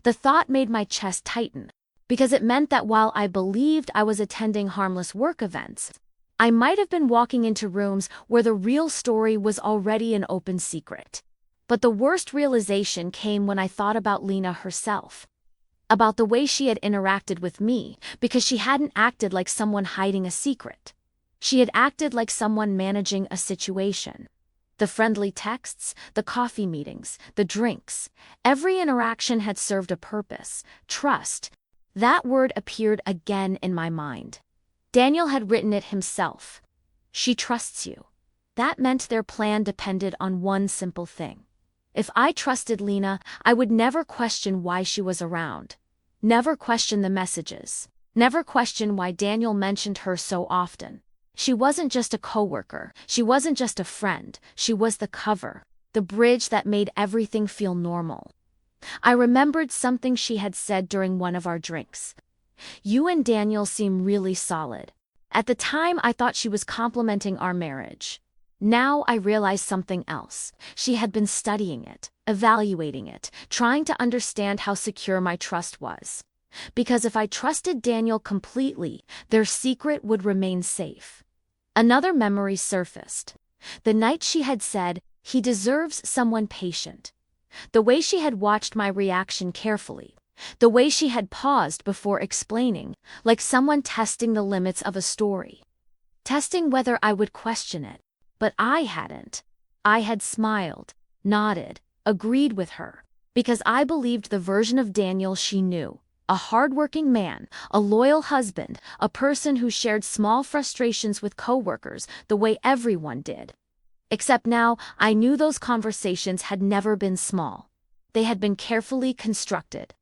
The thought made my chest tighten. Because it meant that while I believed I was attending harmless work events, I might have been walking into rooms where the real story was already an open secret. But the worst realization came when I thought about Lena herself. About the way she had interacted with me, because she hadn't acted like someone hiding a secret. She had acted like someone managing a situation. The friendly texts, the coffee meetings, the drinks, every interaction had served a purpose. Trust. That word appeared again in my mind. Daniel had written it himself. She trusts you. That meant their plan depended on one simple thing. If I trusted Lena, I would never question why she was around. Never question the messages. Never question why Daniel mentioned her so often. She wasn't just a coworker. She wasn't just a friend. She was the cover, the bridge that made everything feel normal. I remembered something she had said during one of our drinks. You and Daniel seem really solid. At the time, I thought she was complimenting our marriage. Now I realize something else. She had been studying it, evaluating it, trying to understand how secure my trust was. Because if I trusted Daniel completely, their secret would remain safe. Another memory surfaced. The night she had said, "He deserves someone patient." The way she had watched my reaction carefully. The way she had paused before explaining, like someone testing the limits of a story. Testing whether I would question it. But I hadn't. I had smiled, nodded, agreed with her, because I believed the version of Daniel she knew. A hardworking man, a loyal husband, a person who shared small frustrations with coworkers the way everyone did. Except now, I knew those conversations had never been small. They had been carefully constructed.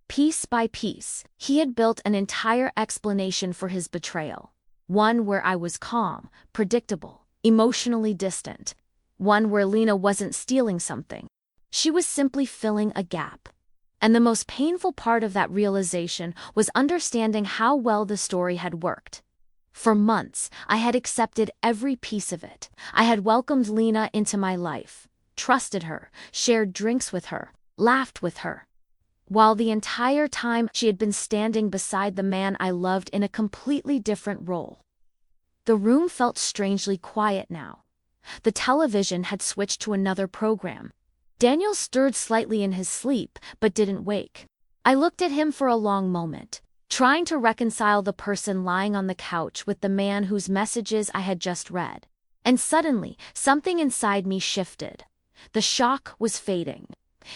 Piece by piece, he had built an entire explanation for his betrayal. One where I was calm, predictable, emotionally distant. One where Lena wasn't stealing something. She was simply filling a gap. And the most painful part of that realization was understanding how well the story had worked. For months, I had accepted every piece of it. I had welcomed Lena into my life, trusted her, shared drinks with her, laughed with her. While the entire time she had been standing beside the man I loved in a completely different role. The room felt strangely quiet now. The television had switched to another program. Daniel stirred slightly in his sleep, but didn't wake. I looked at him for a long moment, trying to reconcile the person lying on the couch with the man whose messages I had just read. And suddenly, something inside me shifted. The shock was fading.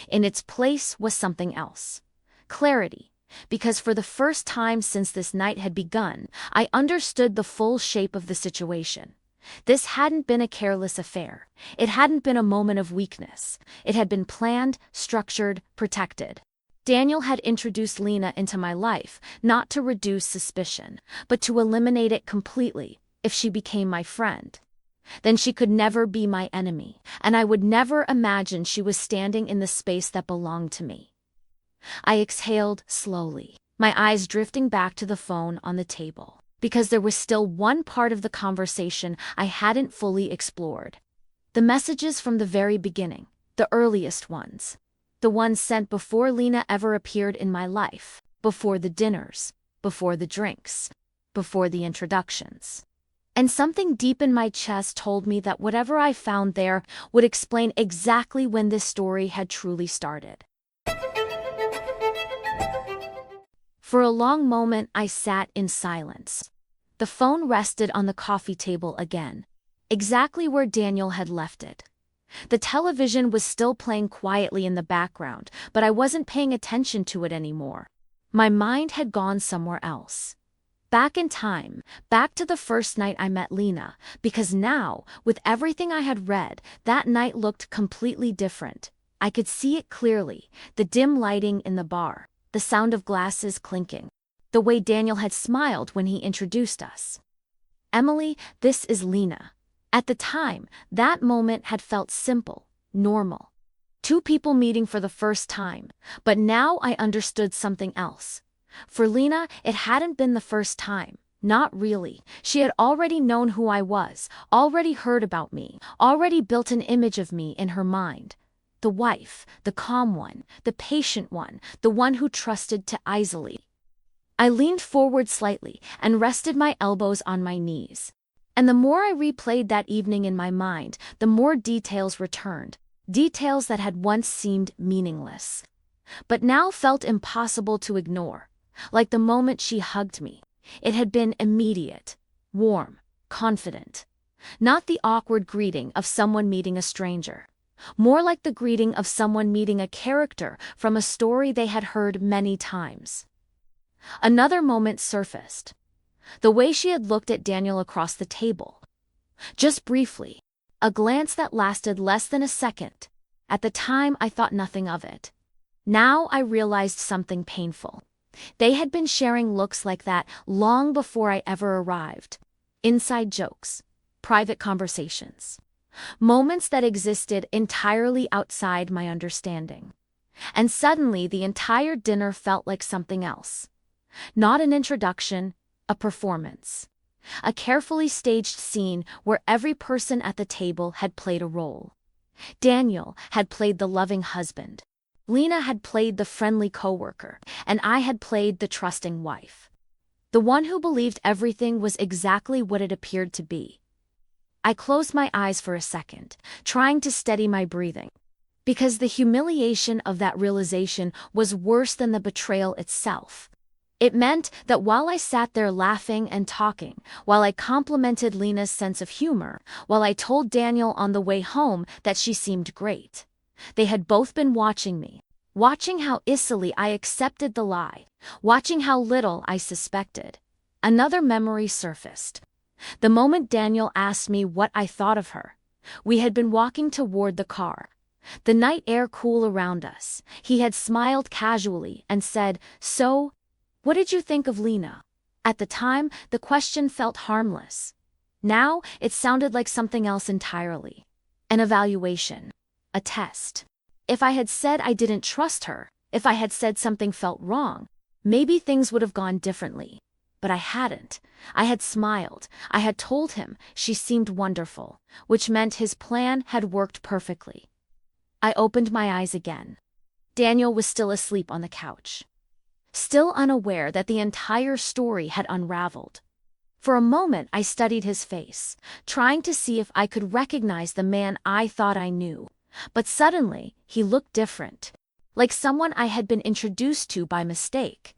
In its place was something else. Clarity. Because for the first time since this night had begun, I understood the full shape of the situation. This hadn't been a careless affair. It hadn't been a moment of weakness. It had been planned, structured, protected. Daniel had introduced Lena into my life, not to reduce suspicion, but to eliminate it completely. If she became my friend, then she could never be my enemy, and I would never imagine she was standing in the space that belonged to me. I exhaled slowly, my eyes drifting back to the phone on the table, because there was still one part of the conversation I hadn't fully explored. The messages from the very beginning, the earliest ones. The ones sent before Lena ever appeared in my life, before the dinners, before the drinks, before the introductions. And something deep in my chest told me that whatever I found there would explain exactly when this story had truly started. For a long moment I sat in silence. The phone rested on the coffee table again, exactly where Daniel had left it. The television was still playing quietly in the background, but I wasn't paying attention to it anymore. My mind had gone somewhere else. Back in time, back to the first night I met Lena, because now, with everything I had read, that night looked completely different. I could see it clearly, the dim lighting in the bar, the sound of glasses clinking, the way Daniel had smiled when he introduced us. Emily, this is Lena. At the time, that moment had felt simple, normal. Two people meeting for the first time, but now I understood something else. For Lena, it hadn't been the first time. Not really. She had already known who I was, already heard about me, already built an image of me in her mind. The wife, the calm one, the patient one, the one who trusted too easily. I leaned forward slightly and rested my elbows on my knees. And the more I replayed that evening in my mind, the more details returned. Details that had once seemed meaningless, but now felt impossible to ignore. Like the moment she hugged me. It had been immediate, warm, confident. Not the awkward greeting of someone meeting a stranger. More like the greeting of someone meeting a character from a story they had heard many times. Another moment surfaced. The way she had looked at Daniel across the table. Just briefly. A glance that lasted less than a second. At the time, I thought nothing of it. Now I realized something painful. They had been sharing looks like that long before I ever arrived. Inside jokes. Private conversations. Moments that existed entirely outside my understanding. And suddenly the entire dinner felt like something else. Not an introduction, a performance. A carefully staged scene where every person at the table had played a role. Daniel had played the loving husband. Lena had played the friendly coworker, and I had played the trusting wife. The one who believed everything was exactly what it appeared to be. I closed my eyes for a second, trying to steady my breathing. Because the humiliation of that realization was worse than the betrayal itself. It meant that while I sat there laughing and talking, while I complimented Lena's sense of humor, while I told Daniel on the way home that she seemed great, they had both been watching me, watching how easily I accepted the lie, watching how little I suspected. Another memory surfaced. The moment Daniel asked me what I thought of her. We had been walking toward the car. The night air cool around us. He had smiled casually and said, "So, what did you think of Lena?" At the time, the question felt harmless. Now, it sounded like something else entirely. An evaluation. A test. If I had said I didn't trust her, if I had said something felt wrong, maybe things would have gone differently. But I hadn't. I had smiled. I had told him she seemed wonderful, which meant his plan had worked perfectly. I opened my eyes again. Daniel was still asleep on the couch. Still unaware that the entire story had unraveled. For a moment I studied his face, trying to see if I could recognize the man I thought I knew. But suddenly, he looked different. Like someone I had been introduced to by mistake.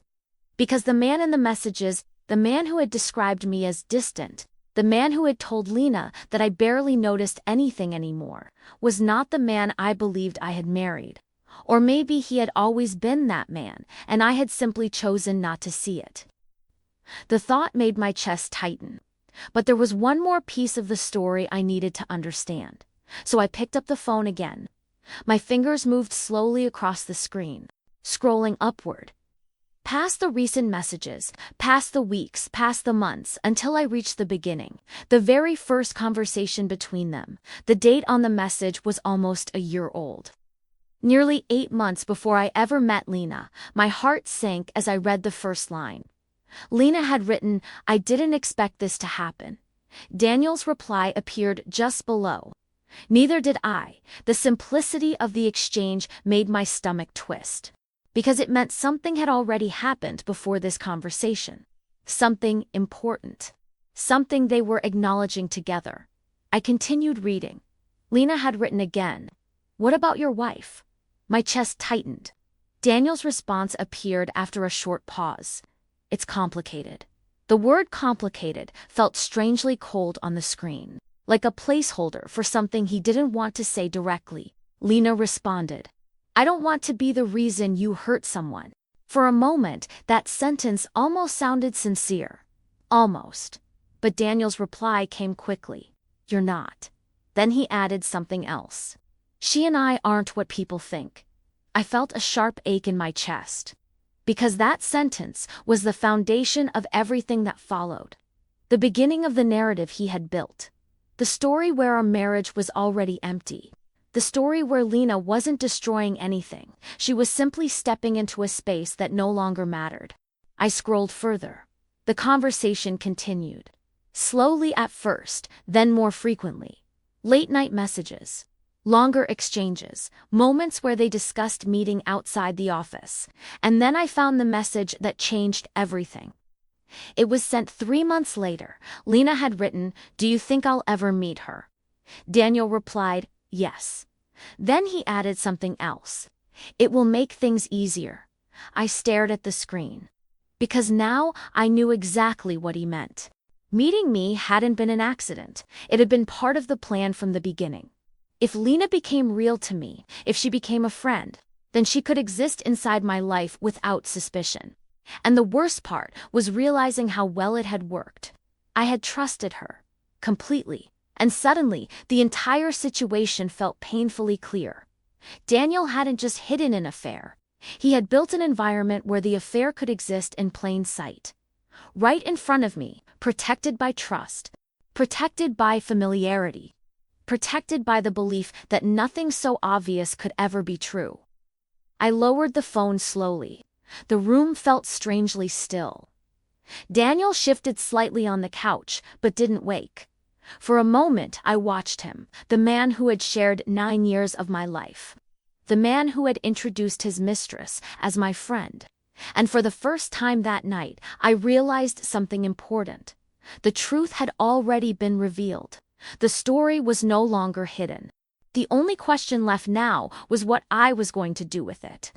Because the man in the messages, the man who had described me as distant, the man who had told Lena that I barely noticed anything anymore, was not the man I believed I had married. Or maybe he had always been that man, and I had simply chosen not to see it. The thought made my chest tighten. But there was one more piece of the story I needed to understand. So I picked up the phone again. My fingers moved slowly across the screen, scrolling upward. Past the recent messages, past the weeks, past the months, until I reached the beginning, the very first conversation between them. The date on the message was almost a year old. Nearly 8 months before I ever met Lena, my heart sank as I read the first line. Lena had written, "I didn't expect this to happen." Daniel's reply appeared just below. Neither did I. The simplicity of the exchange made my stomach twist. Because it meant something had already happened before this conversation. Something important. Something they were acknowledging together. I continued reading. Lena had written again, "What about your wife?" My chest tightened. Daniel's response appeared after a short pause. "It's complicated." The word complicated felt strangely cold on the screen, like a placeholder for something he didn't want to say directly. Lena responded, "I don't want to be the reason you hurt someone." For a moment, that sentence almost sounded sincere. Almost. But Daniel's reply came quickly. "You're not." Then he added something else. "She and I aren't what people think." I felt a sharp ache in my chest. Because that sentence was the foundation of everything that followed. The beginning of the narrative he had built. The story where our marriage was already empty. The story where Lena wasn't destroying anything. She was simply stepping into a space that no longer mattered. I scrolled further. The conversation continued. Slowly at first, then more frequently. Late-night messages. Longer exchanges, moments where they discussed meeting outside the office. And then I found the message that changed everything. It was sent 3 months later. Lena had written, "Do you think I'll ever meet her?" Daniel replied, "Yes." Then he added something else. "It will make things easier." I stared at the screen. Because now I knew exactly what he meant. Meeting me hadn't been an accident. It had been part of the plan from the beginning. If Lena became real to me, if she became a friend, then she could exist inside my life without suspicion. And the worst part was realizing how well it had worked. I had trusted her. Completely. And suddenly, the entire situation felt painfully clear. Daniel hadn't just hidden an affair. He had built an environment where the affair could exist in plain sight. Right in front of me, protected by trust, protected by familiarity, protected by the belief that nothing so obvious could ever be true. I lowered the phone slowly. The room felt strangely still. Daniel shifted slightly on the couch, but didn't wake. For a moment I watched him, the man who had shared 9 years of my life. The man who had introduced his mistress as my friend. And for the first time that night, I realized something important. The truth had already been revealed. The story was no longer hidden. The only question left now was what I was going to do with it.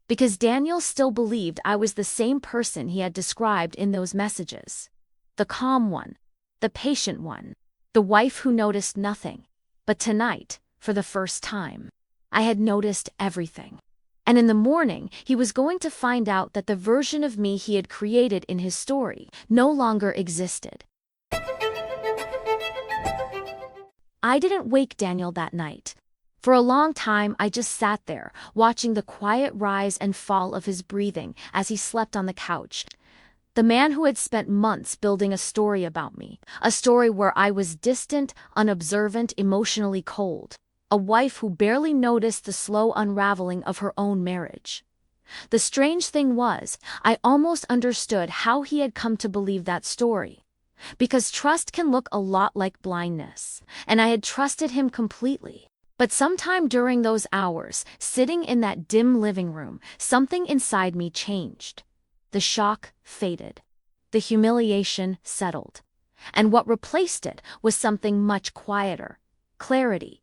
Because Daniel still believed I was the same person he had described in those messages. The calm one. The patient one. The wife who noticed nothing. But tonight, for the first time, I had noticed everything. And in the morning, he was going to find out that the version of me he had created in his story no longer existed. I didn't wake Daniel that night. For a long time, I just sat there, watching the quiet rise and fall of his breathing as he slept on the couch. The man who had spent months building a story about me, a story where I was distant, unobservant, emotionally cold. A wife who barely noticed the slow unraveling of her own marriage. The strange thing was, I almost understood how he had come to believe that story. Because trust can look a lot like blindness, and I had trusted him completely. But sometime during those hours, sitting in that dim living room, something inside me changed. The shock faded. The humiliation settled. And what replaced it was something much quieter. Clarity.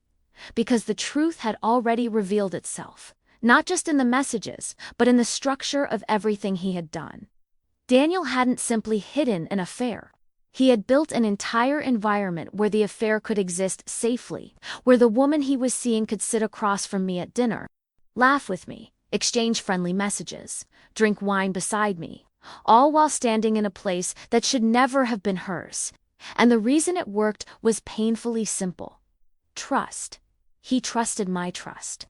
Because the truth had already revealed itself, not just in the messages, but in the structure of everything he had done. Daniel hadn't simply hidden an affair. He had built an entire environment where the affair could exist safely, where the woman he was seeing could sit across from me at dinner, laugh with me, exchange friendly messages, drink wine beside me, all while standing in a place that should never have been hers. And the reason it worked was painfully simple. Trust. He trusted my trust.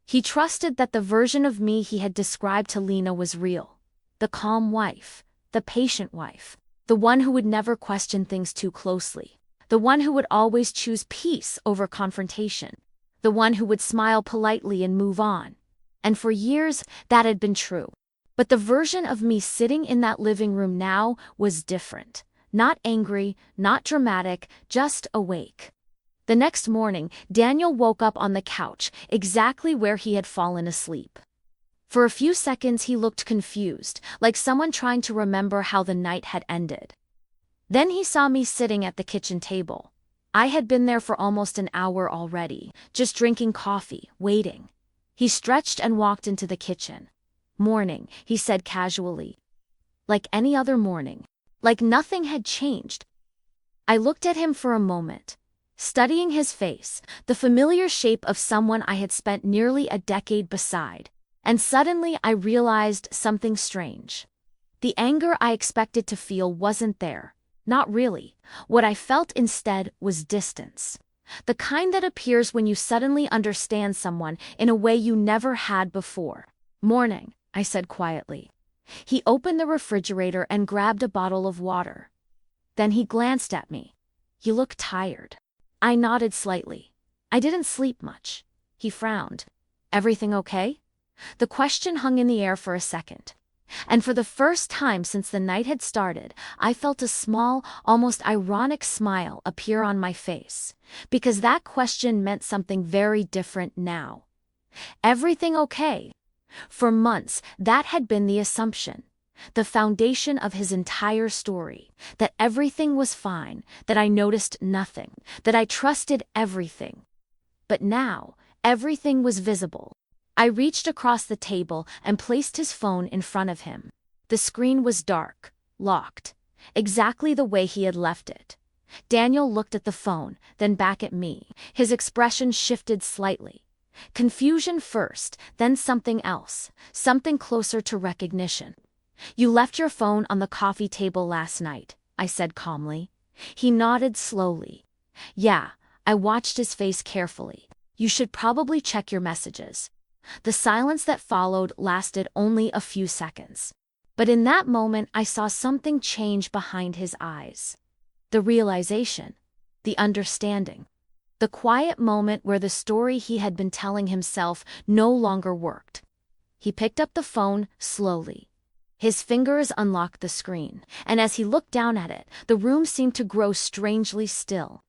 He trusted that the version of me he had described to Lena was real. The calm wife, the patient wife, the one who would never question things too closely, the one who would always choose peace over confrontation, the one who would smile politely and move on. And for years, that had been true. But the version of me sitting in that living room now was different. Not angry, not dramatic, just awake. The next morning, Daniel woke up on the couch, exactly where he had fallen asleep. For a few seconds he looked confused, like someone trying to remember how the night had ended. Then he saw me sitting at the kitchen table. I had been there for almost an hour already, just drinking coffee, waiting. He stretched and walked into the kitchen. "Morning," he said casually. Like any other morning. Like nothing had changed. I looked at him for a moment. Studying his face, the familiar shape of someone I had spent nearly a decade beside, and suddenly I realized something strange. The anger I expected to feel wasn't there. Not really. What I felt instead was distance. The kind that appears when you suddenly understand someone in a way you never had before. "Morning," I said quietly. He opened the refrigerator and grabbed a bottle of water. Then he glanced at me. "You look tired." I nodded slightly. "I didn't sleep much." He frowned. "Everything okay?" The question hung in the air for a second. And for the first time since the night had started, I felt a small, almost ironic smile appear on my face. Because that question meant something very different now. Everything okay? For months, that had been the assumption. The foundation of his entire story, that everything was fine, that I noticed nothing, that I trusted everything. But now, everything was visible. I reached across the table and placed his phone in front of him. The screen was dark, locked, exactly the way he had left it. Daniel looked at the phone, then back at me. His expression shifted slightly. Confusion first, then something else, something closer to recognition. "You left your phone on the coffee table last night," I said calmly. He nodded slowly. "Yeah," I watched his face carefully. "You should probably check your messages." The silence that followed lasted only a few seconds. But in that moment I saw something change behind his eyes. The realization, the understanding. The quiet moment where the story he had been telling himself no longer worked. He picked up the phone slowly. His fingers unlocked the screen, and as he looked down at it, the room seemed to grow strangely still.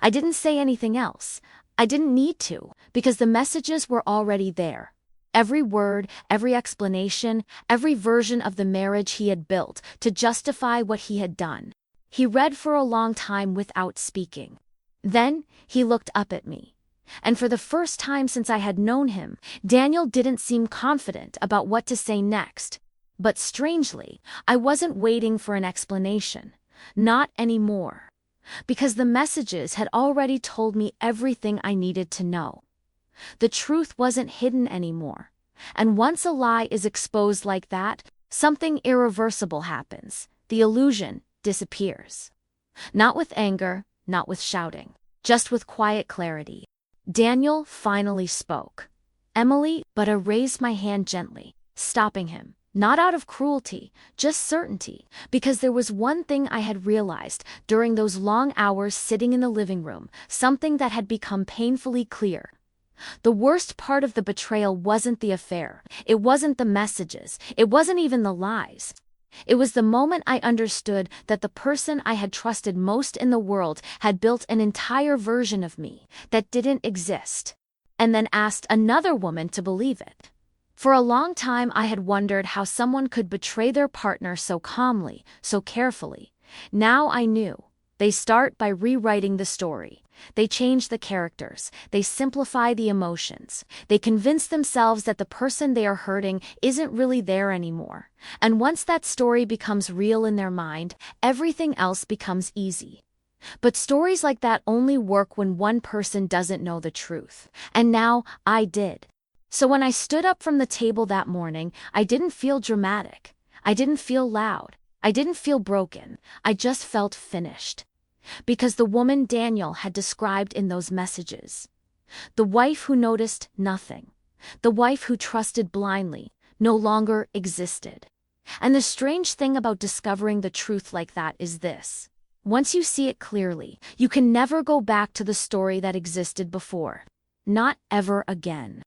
I didn't say anything else. I didn't need to, because the messages were already there. Every word, every explanation, every version of the marriage he had built to justify what he had done. He read for a long time without speaking. Then he looked up at me. And for the first time since I had known him, Daniel didn't seem confident about what to say next. But strangely, I wasn't waiting for an explanation. Not anymore. Because the messages had already told me everything I needed to know. The truth wasn't hidden anymore. And once a lie is exposed like that, something irreversible happens. The illusion disappears. Not with anger, not with shouting, just with quiet clarity. Daniel finally spoke. "Emily," but I raised my hand gently, stopping him. Not out of cruelty, just certainty, because there was one thing I had realized during those long hours sitting in the living room, something that had become painfully clear. The worst part of the betrayal wasn't the affair, it wasn't the messages, it wasn't even the lies. It was the moment I understood that the person I had trusted most in the world had built an entire version of me that didn't exist, and then asked another woman to believe it. For a long time I had wondered how someone could betray their partner so calmly, so carefully. Now I knew. They start by rewriting the story. They change the characters. They simplify the emotions. They convince themselves that the person they are hurting isn't really there anymore. And once that story becomes real in their mind, everything else becomes easy. But stories like that only work when one person doesn't know the truth. And now I did. So when I stood up from the table that morning, I didn't feel dramatic. I didn't feel loud. I didn't feel broken. I just felt finished. Because the woman Daniel had described in those messages, the wife who noticed nothing, the wife who trusted blindly, no longer existed. And the strange thing about discovering the truth like that is this. Once you see it clearly, you can never go back to the story that existed before. Not ever again.